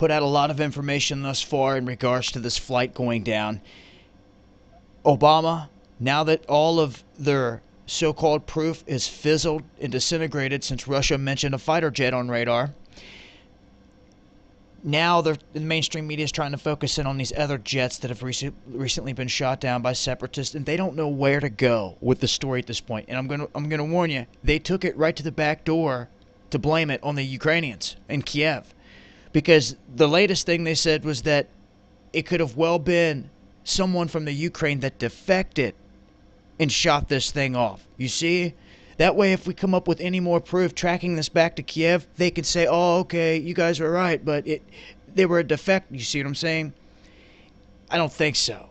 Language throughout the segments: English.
put out a lot of information thus far in regards to this flight going down. Obama, now that all of their so-called proof is fizzled and disintegrated since Russia mentioned a fighter jet on radar, now the mainstream media is trying to focus in on these other jets that have recently been shot down by separatists, and they don't know where to go with the story at this point. And I'm gonna warn you, they took it right to the back door to blame it on the Ukrainians in Kiev, because the latest thing they said was that it could have well been someone from the Ukraine that defected and shot this thing off. You see? That way, if we come up with any more proof tracking this back to Kiev, they can say, oh, okay, you guys were right, but they were a defect. You see what I'm saying? I don't think so.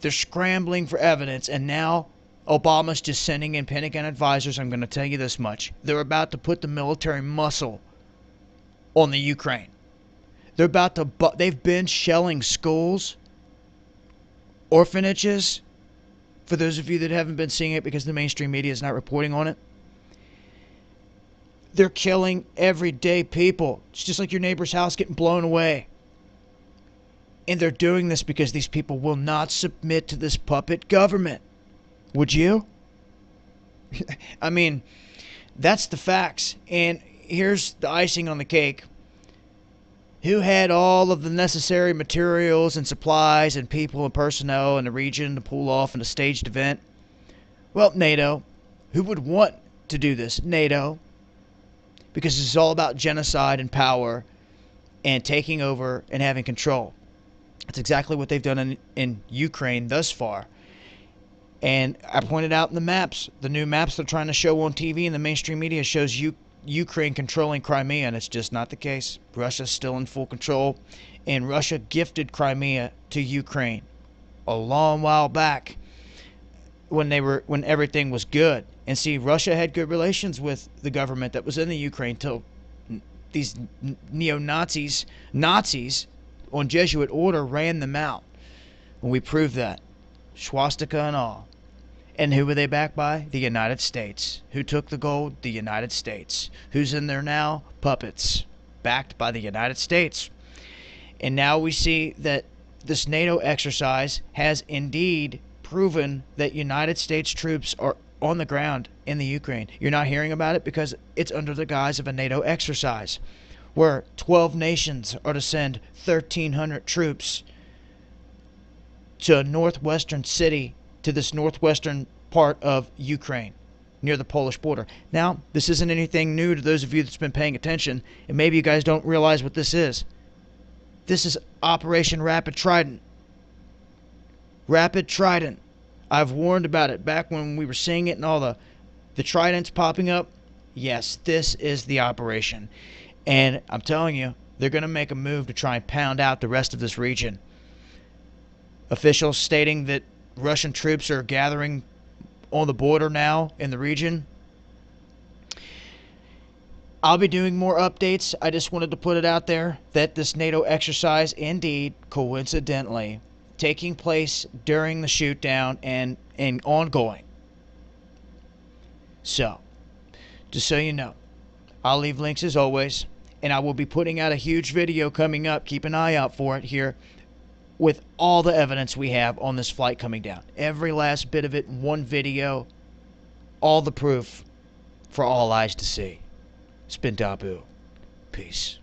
They're scrambling for evidence, and now Obama's just sending in Pentagon advisors. I'm going to tell you this much. They're about to put the military muscle on the Ukraine. They're about to... They've been shelling schools, orphanages. For those of you that haven't been seeing it because the mainstream media is not reporting on it, they're killing everyday people. It's just like your neighbor's house getting blown away. And they're doing this because these people will not submit to this puppet government. Would you? I mean, that's the facts. And here's the icing on the cake. Who had all of the necessary materials and supplies and people and personnel in the region to pull off in a staged event? Well, NATO. Who would want to do this? NATO. Because this is all about genocide and power and taking over and having control. That's exactly what they've done in Ukraine thus far. And I pointed out in the maps, the new maps they're trying to show on TV and the mainstream media shows Ukraine controlling Crimea, and it's just not the case. Russia's still in full control, and Russia gifted Crimea to Ukraine a long while back when everything was good. And see, Russia had good relations with the government that was in the Ukraine till these neo-Nazis, Nazis on Jesuit order ran them out. And we proved that. Swastika and all. And who were they backed by? The United States. Who took the gold? The United States. Who's in there now? Puppets. Backed by the United States. And now we see that this NATO exercise has indeed proven that United States troops are on the ground in the Ukraine. You're not hearing about it because it's under the guise of a NATO exercise, where 12 nations are to send 1,300 troops to a northwestern city, to this northwestern part of Ukraine, near the Polish border. Now, this isn't anything new to those of you that's been paying attention, and maybe you guys don't realize what this is. This is Operation Rapid Trident. Rapid Trident. I've warned about it back when we were seeing it and all the Tridents popping up. Yes, this is the operation. And I'm telling you, they're going to make a move to try and pound out the rest of this region. Officials stating that Russian troops are gathering on the border now in the region. I'll be doing more updates. I just wanted to put it out there that this NATO exercise, indeed, coincidentally, taking place during the shoot down and ongoing. So, just so you know, I'll leave links as always, and I will be putting out a huge video coming up. Keep an eye out for it here, with all the evidence we have on this flight coming down. Every last bit of it in one video. All the proof for all eyes to see. It's been Dabu. Peace.